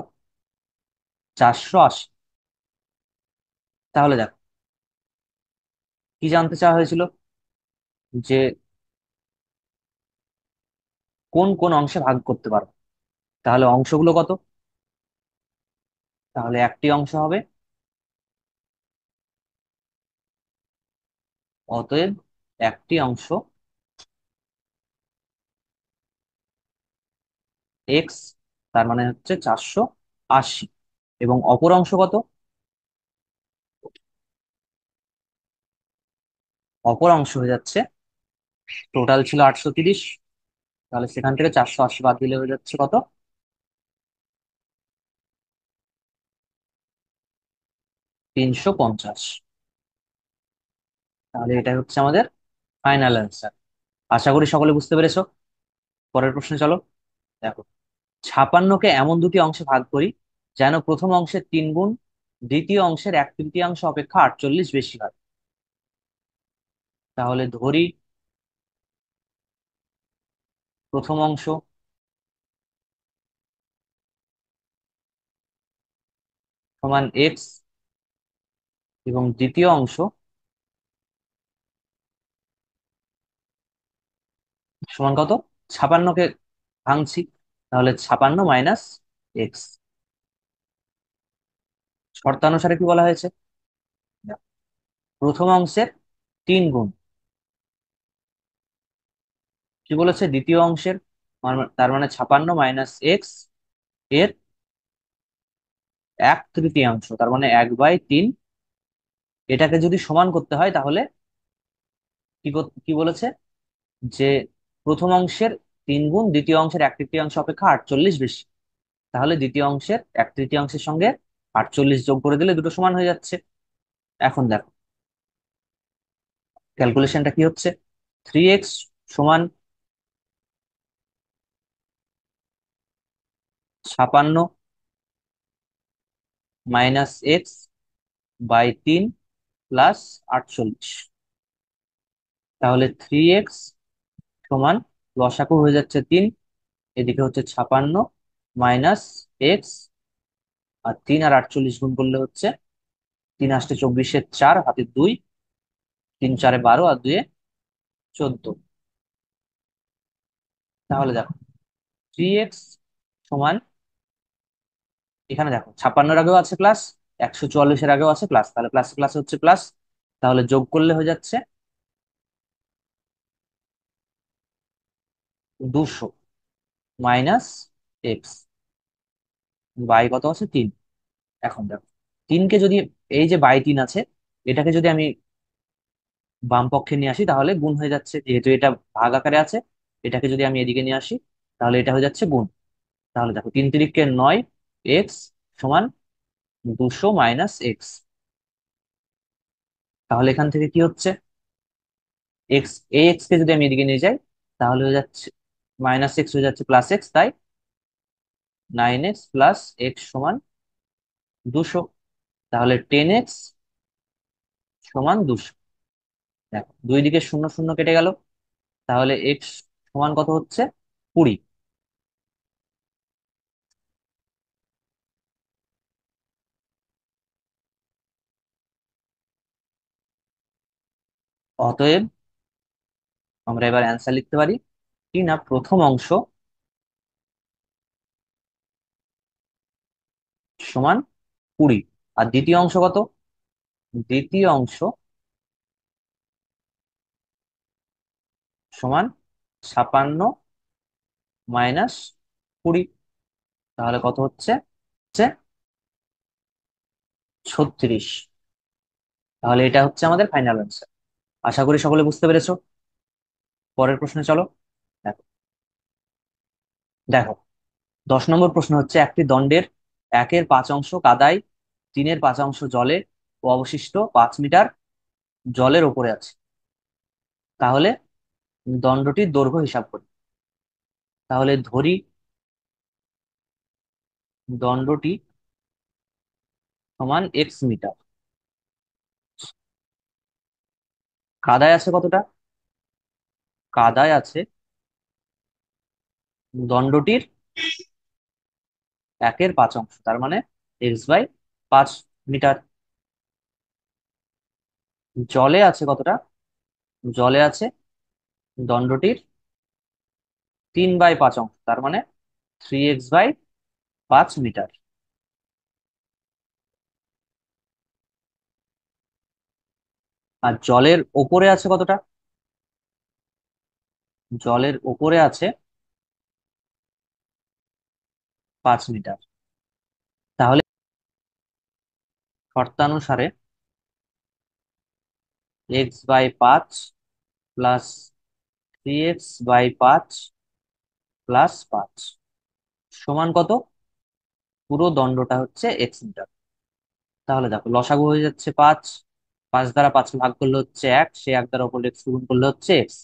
480। তাহলে দেখো কি জানতে চাওয়া হয়েছিল, যে কোন কোন অংশে ভাগ করতে পারো। তাহলে অংশগুলো কত? তাহলে একটি অংশ হবে, অতএব একটি অংশ এক্স, তার মানে হচ্ছে 480। এবং অপর অংশ কত? অপর অংশ হয়ে যাচ্ছে, টোটাল ছিল 830, তাহলে সেখান থেকে 480 বাদ দিলে হয়ে যাচ্ছে কত? 350। তাহলে এটাই হচ্ছে আমাদের ফাইনাল অ্যান্সার। আশা করি সকলে বুঝতে পেরেছো। পরের প্রশ্নে চলো। দেখো, 56কে এমন দুটি অংশে ভাগ করি যেন প্রথম অংশের 3 গুণ দ্বিতীয় অংশের 1/3 অপেক্ষা 48 বেশি হয়। তাহলে ধরি প্রথম অংশ সমান এক্স এবং দ্বিতীয় অংশ সমান কত? 56কে ভাঙছি, তাহলে 56 - এক্স। শর্তানুসারে কি বলা হয়েছে? দেখো, প্রথম অংশের 3 গুণ, কি বলেছে? দ্বিতীয় অংশের, তার মানে 56 - এক্স এর 1/3, তার মানে 1/3। এটাকে যদি সমান করতে হয় তাহলে কি বলেছে, যে প্রথম অংশের 3 গুণ দ্বিতীয় অংশের 1/3 অপেক্ষা 48 বেশি। তাহলে দ্বিতীয় অংশের 1/3 সঙ্গে 48 যোগ করে দিলে দুটো সমান হয়ে যাচ্ছে। এখন দেখো ক্যালকুলেশনটা কি হচ্ছে। 3x সমান 56 - x/3 প্লাস 48। তাহলে 3x সমান, লসাগু হয়ে যাচ্ছে 3, এদিকে হচ্ছে 56 - এক্স, আর 3 আর 48 গুণ করলে হচ্ছে 3 × 8 = 24, 4 হাতে 2, 3 4 12 আর 2 14। তাহলে দেখো 3x সমান, এখানে দেখো 56-এর আগেও আছে প্লাস, 144-এর আগেও আছে প্লাস, তাহলে প্লাস প্লাস হচ্ছে প্লাস। তাহলে যোগ করলে হয়ে যাচ্ছে 200 -এক্স বাই কত আছে 3। এখন দেখো 3কে যদি, এই যে বাই 3 আছে, এটাকে যদি আমি বাম পক্ষে নিয়ে আসি তাহলে গুণ হয়ে যাচ্ছে, যেহেতু এটা ভাগ আকারে আছে। এটাকে যদি আমি এদিকে নিয়ে আসি তাহলে এটা হয়ে যাচ্ছে গুণ। তাহলে দেখো 3 × 3 = 9, এক্স সমান 200 - এক্স। তাহলে এখান থেকে কি হচ্ছে, এক্স, এই এক্স কে যদি আমি এদিকে নিয়ে যাই তাহলে হয়ে যাচ্ছে -x হয়ে যাচ্ছে +x, তাই 9x + x সমান 200। তাহলে 10x সমান 200। দেখো দুই দিকে শূন্য শূন্য কেটে গেল, তাহলে এক্স সমান কত হচ্ছে? 20। অতএব আমরা এবার অ্যান্সার লিখতে পারি কি না, প্রথম অংশ সমান 20। আর দ্বিতীয় অংশ কত? দ্বিতীয় অংশ সমান 56 - 20। তাহলে কত হচ্ছে? হচ্ছে 36। তাহলে এটা হচ্ছে আমাদের ফাইনাল অ্যান্সার। আশা করি সকলে বুঝতে পেরেছো। পরের প্রশ্নে চলো। দেখো দেখো 10 নম্বর প্রশ্ন হচ্ছে, একটি দণ্ডের 1/5 অংশ কাদায়, 3/5 অংশ জলে ও অবশিষ্ট 5 মিটার জলের ওপরে আছে। তাহলে দণ্ডটির দৈর্ঘ্য হিসাব করি। তাহলে ধরি দণ্ডটি সমান x মিটার। কাদায় আছে কতটা? কাদায় আছে দণ্ডটির 1/5 অংশ, তার মানে x/5 মিটার। জলে আছে কতটা? জলে আছে দণ্ডটির 3/5 অংশ, তার মানে 3x/5 মিটার। আর জলের ওপরে আছে কতটা? জলের ওপরে আছে 5 মিটার। তাহলে শর্তানুসারে x/5 প্লাস 3x/5 প্লাস 5 সমান কত? পুরো দণ্ডটা হচ্ছে x মিটার। তাহলে দেখো লসাগু হয়ে যাচ্ছে 5। 5 দ্বারা 5 ভাগ করলে হচ্ছে 1, সে 1 দ্বারা উপর এক্স গুণ করলে হচ্ছে এক্স।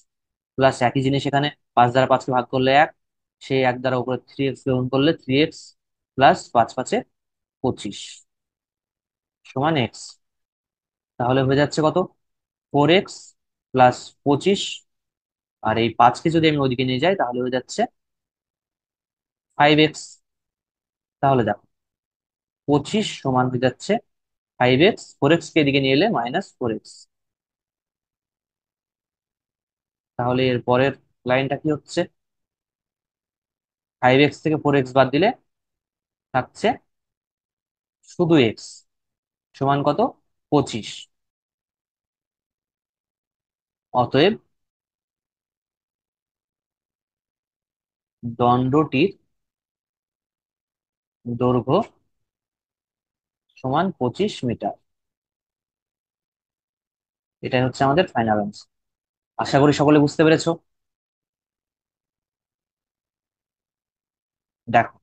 প্লাস একই জিনিস এখানে 5 দ্বারা 5 ভাগ করলে 1, সেই 1 দ্বারা উপরে 3x গুণ করলে 3x, প্লাস 5×5 = 25 সমান এক্স। তাহলে হয়ে যাচ্ছে কত? 4x plus 25। আর এই 5কে যদি আমি ওইদিকে নিয়ে যাই তাহলে হয়ে যাচ্ছে 5x। তাহলে দেখো 25 সমান হয়ে যাচ্ছে 5x, 4x কে এদিকে নিয়ে এলে -4x। তাহলে এর পরের লাইনটা কি হচ্ছে? 5x থেকে 4x বাদ দিলে থাকছে শুধু এক্স, সমান কত? 25। অতএব দণ্ডটির দৈর্ঘ্য সমান 25 মিটার। এটাই হচ্ছে আমাদের ফাইনাল আনসার। আশা করি সকলে বুঝতে পেরেছো। দেখো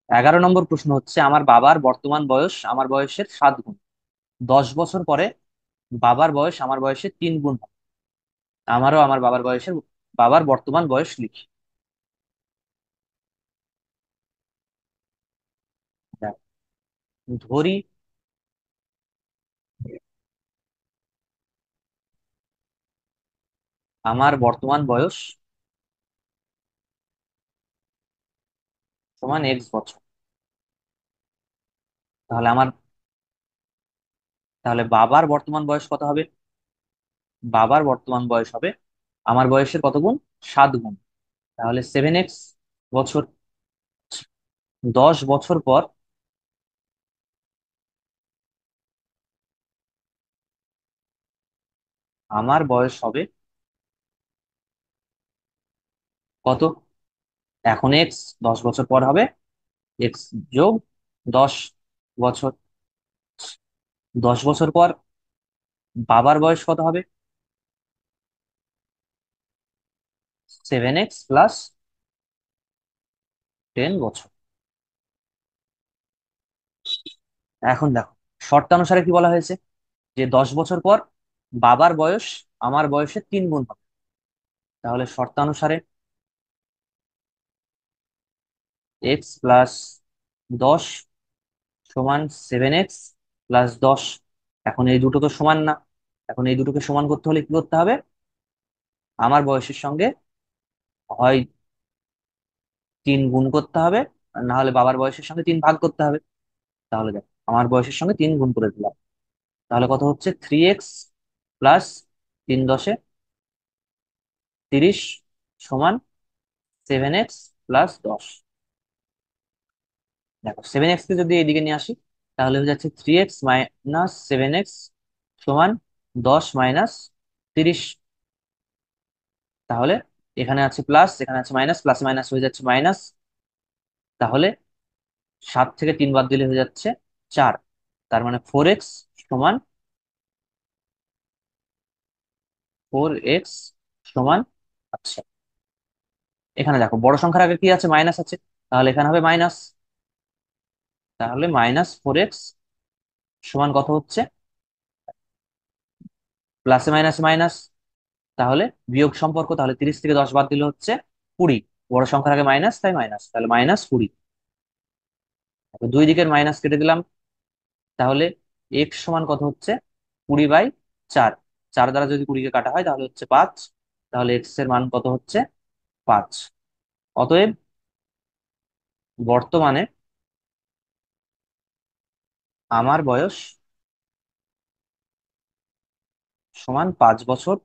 11 নম্বর প্রশ্ন হচ্ছে, আমার বাবার বর্তমান বয়স আমার বয়সের 7 গুণ। 10 বছর পরে বাবার বয়স আমার বয়সের 3 গুণ হবে। আমারও আমার বাবার বর্তমান বয়স লিখি। দেখো, ধরি আমার বর্তমান বয়স সমান x বছর। তাহলে বাবার বর্তমান বয়স কত হবে? বাবার বর্তমান বয়স হবে আমার বয়সের কত গুণ? 7 গুণ। তাহলে 7x বছর। 10 বছর পর আমার বয়স হবে কত? এখন এক্স, 10 বছর পর হবে x + 10 বছর। 10 বছর পর বাবার বয়স কত হবে? 7x + 10 বছর। এখন দেখো শর্তানুসারে কি বলা হয়েছে, যে 10 বছর পর বাবার বয়স আমার বয়সের 3 গুণ হবে। তাহলে শর্তানুসারে x + 10 সমান 7x + 10। এখন এই দুটো তো সমান না। এখন এই দুটোকে সমান করতে হলে কি করতে হবে? আমার বয়সের সঙ্গে হয় 3 গুণ করতে হবে, আর না হলে বাবার বয়সের সঙ্গে 3 ভাগ করতে হবে। তাহলে দেখ আমার বয়সের সঙ্গে 3 গুণ করে দিলাম। তাহলে কত হচ্ছে? 3x + 3 × 10 = 30 সমান 7x + 10। দেখো 7x কে যদি এদিকে নিয়ে আসি, তাহলে হয়ে যাচ্ছে 3x - 7x সমান 10 - 30। তাহলে এখানে আছে প্লাস, এখানে আছে মাইনাস, প্লাস মাইনাস হয়ে যাচ্ছে মাইনাস। তাহলে 7 থেকে 3 বাদ দিলে হয়ে যাচ্ছে 4। তার মানে 4x সমান 4x সমান, আচ্ছা এখানে দেখো বড় সংখ্যার আগে কি আছে, মাইনাস আছে, তাহলে এখানে হবে মাইনাস। তাহলে -4x সমান কত হচ্ছে, প্লাসে মাইনাসে মাইনাস, তাহলে বিয়োগ সম্পর্ক, তাহলে 30 থেকে 10 বাদ দিলে হচ্ছে 20। বড় সংখ্যার আগে মাইনাস, তাই মাইনাস, তাহলে -20। দুই দিকের মাইনাস কেটে দিলাম। তাহলে এক্স সমান কত হচ্ছে, 20/4। 4 দ্বারা যদি 20-কে কাটা হয় তাহলে হচ্ছে 5। তাহলে এক্স এর মান কত হচ্ছে, 5। অতএব বর্তমানে আমার বয়স সমান 5 বছর।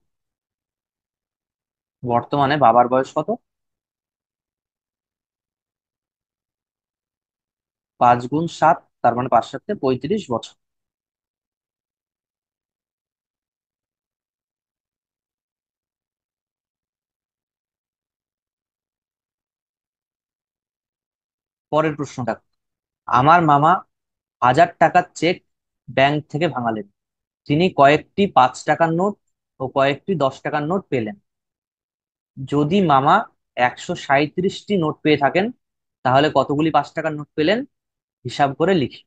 বর্তমানে বাবার বয়স কত, 5 × 7, তার মানে 5 × 7 = 35 বছর। পরের প্রশ্নটা, আমার মামা 1000 টাকার চেক ব্যাংক থেকে ভাঙালেন। তিনি কয়েকটি 5 টাকার নোট ও কয়েকটি 10 টাকার নোট পেলেন। যদি মামা 137টি নোট পেয়ে থাকেন, তাহলে কতগুলি 5 টাকার নোট পেলেন, হিসাব করে লিখি।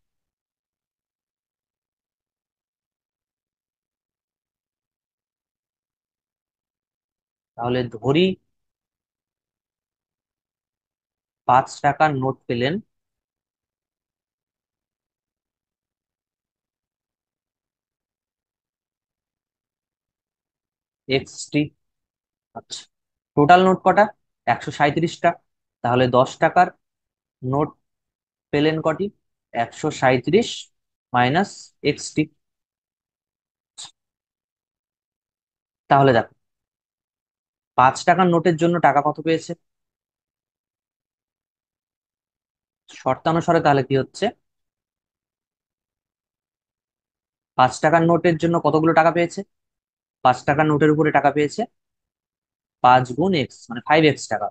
তাহলে ধরি 5 টাকার নোট পেলেন এক্সটি। আচ্ছা, টোটাল নোট কটা, 137টা। তাহলে 10 টাকার নোট পেলেন কটি, 137 মাইনাস এক্সটি। তাহলে দেখো 5 টাকার নোটের জন্য টাকা কত পেয়েছে, শর্তানুসারে তাহলে কি হচ্ছে, 5 টাকার নোটের জন্য কতগুলো টাকা পেয়েছে, 5 টাকার নোটের উপরে টাকা পেয়েছে 5 × x মানে 5x টাকা।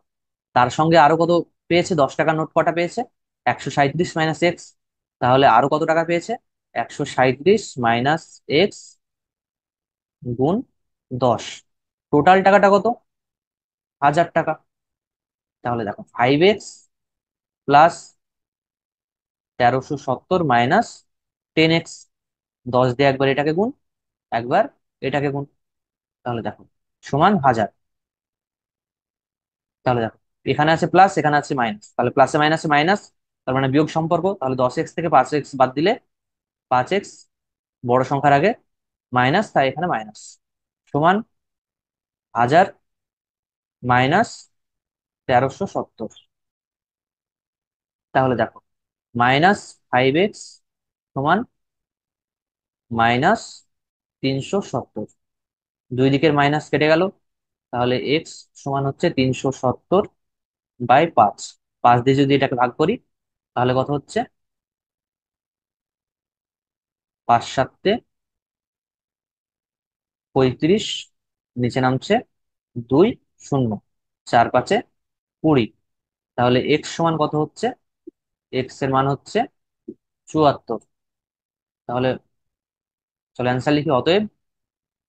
তার সঙ্গে আরো কত পেয়েছে, 10 টাকার নোট কটা পেয়েছে, 137 - x। তাহলে আরো কত টাকা পেয়েছে, 137 - x গুণ 10। টোটাল টাকাটা কত, 1000 টাকা। তাহলে দেখো 5x প্লাস 1370 মাইনাস 10x। 10 দিয়ে একবার এটাকে গুণ, একবার এটাকে গুণ, তাহলে দেখো সমান 1000। তাহলে দেখো এখানে আছে প্লাস, এখানে আছে মাইনাস, তাহলে প্লাসে মাইনাসে মাইনাস, তার মানে বিয়োগ সম্পর্ক। তাহলে 10x থেকে 5x বাদ দিলে 5x, বড় সংখ্যার আগে মাইনাস, তাই এখানে মাইনাস, সমান 1000 মাইনাস 1370। তাহলে দেখো -5x সমান -370। দুই দিকের মাইনাস কেটে গেল। তাহলে এক্স সমান হচ্ছে 370/5। 5 দিয়ে যদি এটাকে ভাগ করি তাহলে কত হচ্ছে, 5 × 7 = 35, নিচে নামছে 2 শূন্য, 4 × 5 = 20। তাহলে এক্স সমান কত হচ্ছে, এক্স এর মান হচ্ছে 74। তাহলে চলো অ্যান্সার লিখি। অতএব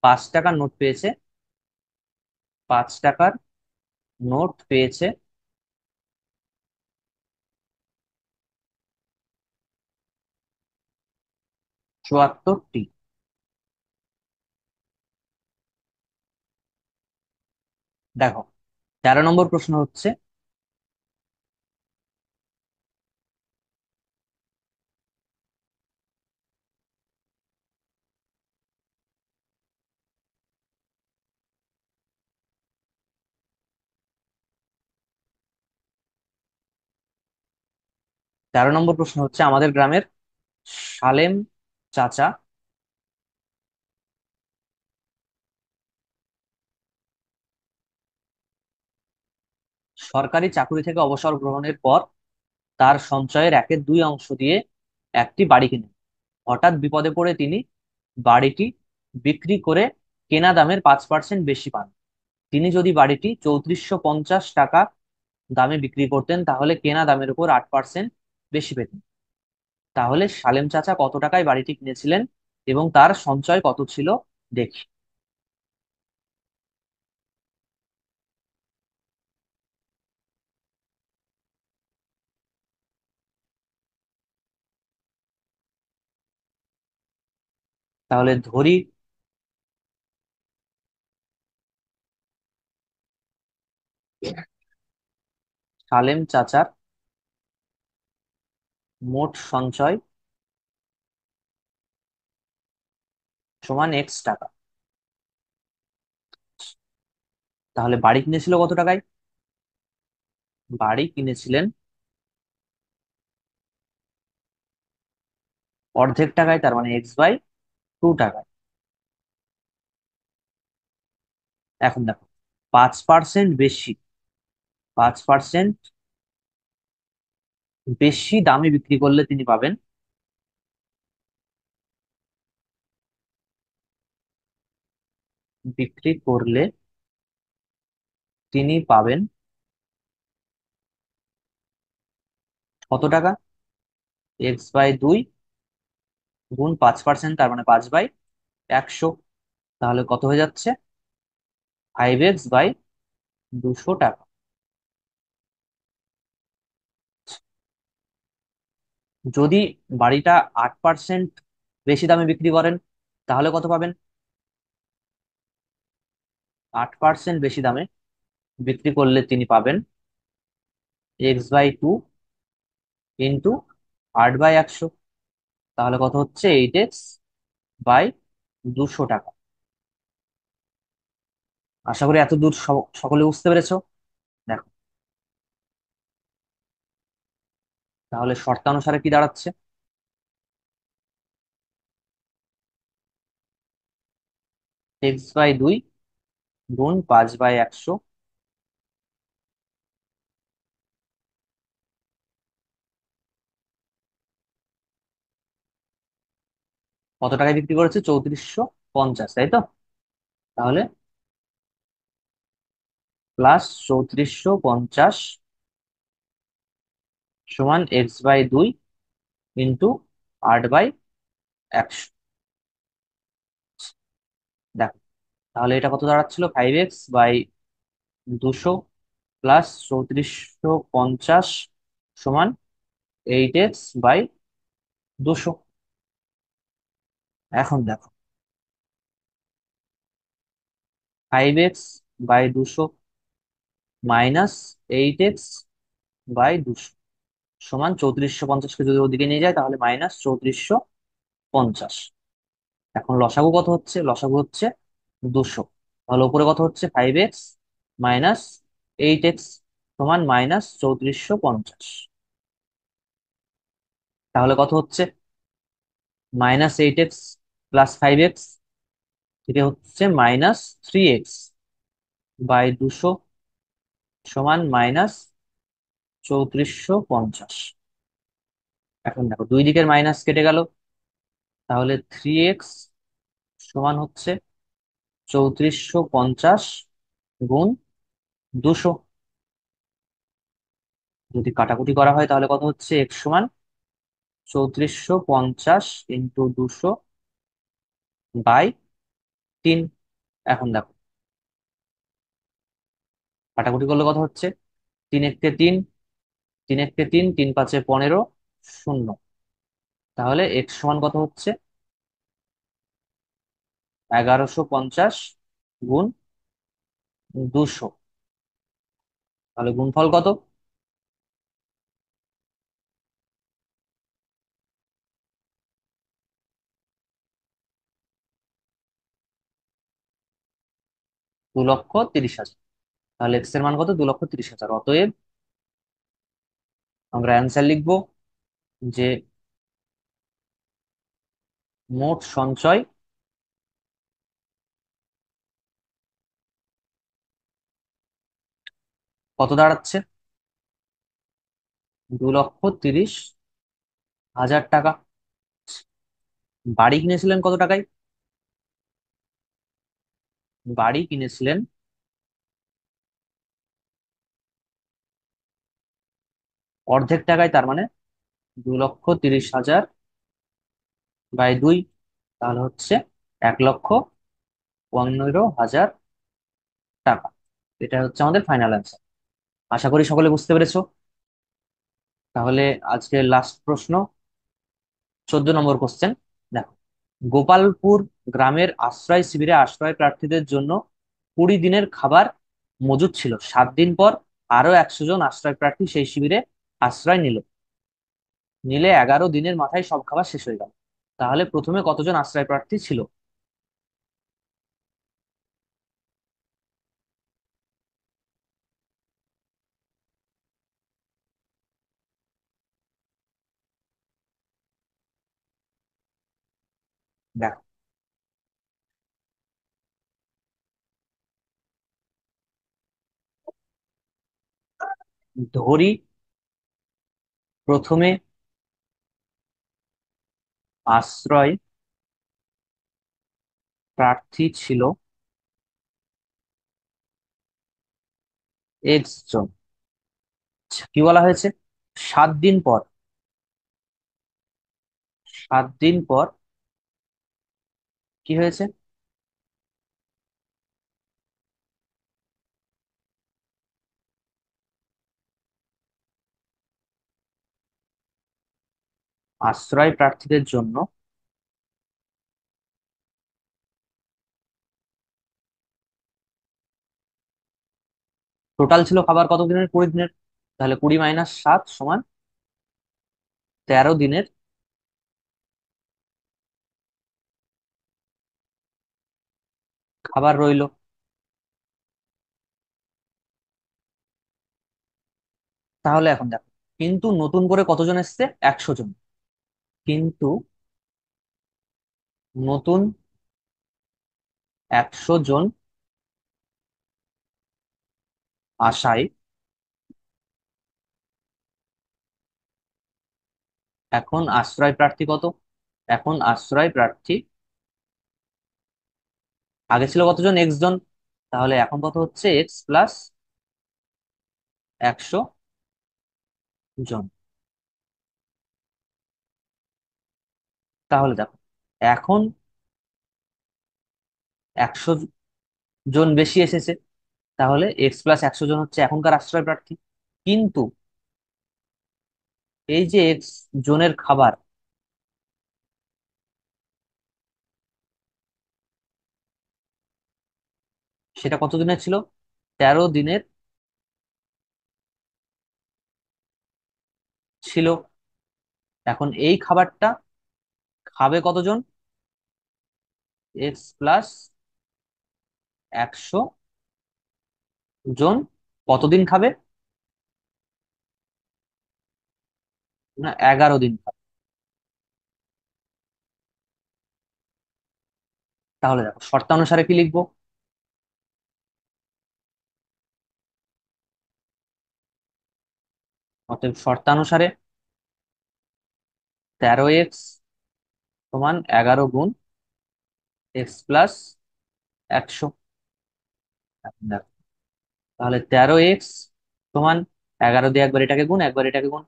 5 টাকার নোট পেয়েছে, 5 টাকার নোট পেয়েছে 74টি। দেখো 13 নম্বর প্রশ্ন হচ্ছে, 13 নম্বর প্রশ্ন হচ্ছে, আমাদের গ্রামের সালেম চাচা সরকারি চাকরি থেকে অবসর গ্রহণের পর তার সঞ্চয়ের 1/2 অংশ দিয়ে একটি বাড়ি কিনেন। হঠাৎ বিপদে পড়ে তিনি বাড়িটি বিক্রি করে কেনা দামের 5% বেশি পান। তিনি যদি বাড়িটি 3450 টাকা দামে বিক্রি করতেন তাহলে কেনা দামের উপর 8% বেশি পেতেন। তাহলে সালেম চাচা কত টাকায় বাড়িটি কিনেছিলেন এবং তার সঞ্চয় কত ছিল, দেখি। তাহলে ধরি, সালেম চাচার মোট সঞ্চয় সমান এক্স টাকা। তাহলে বাড়ি কিনেছিল কত টাকায়? বাড়ি কিনেছিলেন অর্ধেক টাকায়, তার মানে x/2 টাকায়। এখন দেখো, 5% বেশি, 5% বেশি দামে বিক্রি করলে তিনি পাবেন, বিক্রি করলে তিনি পাবেন কত টাকা? x/2 গুণ 5%, তার মানে 5/100। তাহলে কত হয়ে যাচ্ছে? 5x/200 টাকা। যদি বাড়িটা 8% বেশি দামে বিক্রি করেন তাহলে কত পাবেন? 8% বেশি দামে বিক্রি করলে তিনি পাবেন x/2 ইন্টু 8/100। তাহলে কত হচ্ছে? 8x/200 টাকা। আশা করি এত দূর সকলে বুঝতে পেরেছো। দেখো, তাহলে শর্তানুসারে কি দাঁড়াচ্ছে? x/2 গুণ 5/100, কত টাকায় বিক্রি করেছে? 3450, তাই তো? তাহলে প্লাস 3450 সমান x/2 ইন্টু 8/100। দেখো, তাহলে এটা কত দাঁড়াচ্ছিল? 5x/200 প্লাস 3450 সমান 8x/200। এখন দেখো, 5x/200 মাইনাস 8x/200 সমান 3450কে যদি ওদিকে নিয়ে যায় তাহলে -3450। এখন লসাগু কত হচ্ছে? লসাগু হচ্ছে 200। তাহলে উপরে কত হচ্ছে? 5x মাইনাস 8x সমান -3450। তাহলে কত হচ্ছে? -8x প্লাস 5x থেকে হচ্ছে -3x/200 সমান -3450। এখন দেখো, দুই দিকের মাইনাস কেটে গেল, তাহলে 3x সমান হচ্ছে 3450 গুণ 200। যদি কাটাকুটি করা হয় তাহলে কত হচ্ছে? x সমান 3450 ইন্টু 200/3। এখন দেখো, কাটাকুটি করলে কত হচ্ছে? 3 × 3 3 × 3 3 × 5 = 15, শূন্য। তাহলে x সমান কত হচ্ছে? 1150 গুণ 200। তাহলে গুণফল কত? 2,30,000। তাহলে এক্স এর মান কত? 2,30,000। অতএব আমরা অ্যান্সার লিখবো যে মোট সঞ্চয় কত দাঁড়াচ্ছে? 2,30,000 টাকা। বাড়ি কিনেছিলেন কত টাকায়? বাড়ি কিনেছিলেন অর্ধেক টাকায়, তার মানে 2,30,000 বাই 2, তাহলে হচ্ছে 1,15,000 টাকা। এটা হচ্ছে আমাদের ফাইনাল অ্যান্সার। আশা করি সকলে বুঝতে পেরেছো। তাহলে আজকে লাস্ট প্রশ্ন, 14 নম্বর কোশ্চেন। দেখো, গোপালপুর গ্রামের আশ্রয় শিবিরে আশ্রয় প্রার্থীদের জন্য 20 দিনের খাবার মজুদ ছিল। 7 দিন পর আরো 100 জন আশ্রয় প্রার্থী সেই শিবিরে আশ্রয় নিলে 11 দিনের মাথায় সব খাবার শেষ হয়ে গেল। তাহলে প্রথমে কতজন আশ্রয় প্রার্থী ছিল? দেখো, ধরি প্রথমে আশ্রয় প্রার্থী ছিল X জন। আচ্ছা, কি বলা হয়েছে? 7 দিন পর, 7 দিন পর কি হয়েছে? আশ্রয় প্রার্থীদের জন্য টোটাল ছিল খাবার কত দিনের? 20 দিনের। তাহলে 20 - 7 = 13 দিনের খাবার রইলো। তাহলে এখন দেখো, কিন্তু নতুন করে কতজন এসছে? 100 জন। কিন্তু নতুন 100 জন আসায় এখন আশ্রয় প্রার্থী কত? এখন আশ্রয় প্রার্থী আগে ছিল কতজন? X জন। তাহলে এখন কত হচ্ছে? X + 100 জন। তাহলে দেখো, এখন 100 জন বেশি এসেছে। তাহলে X + 100 জন হচ্ছে এখনকার আশ্রয় প্রার্থী। কিন্তু এই যে X জনের খাবার, সেটা কত দিনের ছিল? 13 দিনের ছিল। এখন এই খাবারটা খাবে কতজন? X + 100 জন কতদিন খাবে? না, 11 দিন খাবে। তাহলে দেখো, শর্তানুসারে কি লিখবো? অতএব শর্তানুসারে 13x = 11 × X + 100। দেখো, তাহলে 13x = 11 দিয়ে একবার এটাকে গুণ, একবার এটাকে গুণ।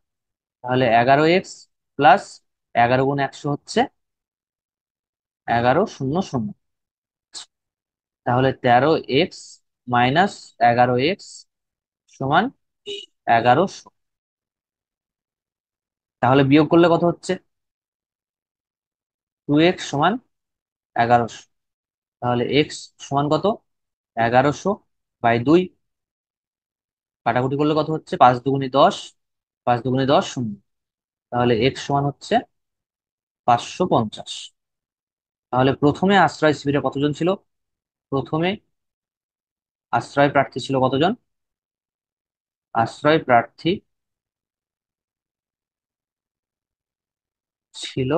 তাহলে 11x + 11 × 100 হচ্ছে 1100। তাহলে 13x - 11x = 1100। তাহলে বিয়োগ করলে কত হচ্ছে? 2x = 1100। তাহলে x কত? 1100/2। কাটাকুটি করলে কত হচ্ছে? 5 × 2 = 10, 5 × 2 = 10, 0। তাহলে x হচ্ছে 550। তাহলে প্রথমে আশ্রয় শিবিরে কতজন ছিল? প্রথমে আশ্রয় প্রার্থী ছিল কতজন? আশ্রয় প্রার্থী ছিল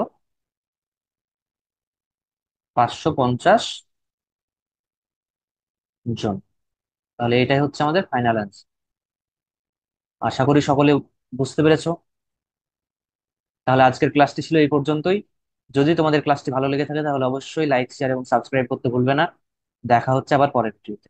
550 জন। তাহলে এটাই হচ্ছে আমাদের ফাইনাল অ্যান্সার। আশা করি সকলে বুঝতে পেরেছো? তাহলে আজকের ক্লাসটি ছিল এই পর্যন্তই। যদি তোমাদের ক্লাসটি ভালো লেগে থাকে তাহলে অবশ্যই লাইক শেয়ার এবং সাবস্ক্রাইব করতে ভুলবে না। দেখা হচ্ছে আবার পরের ভিডিওতে।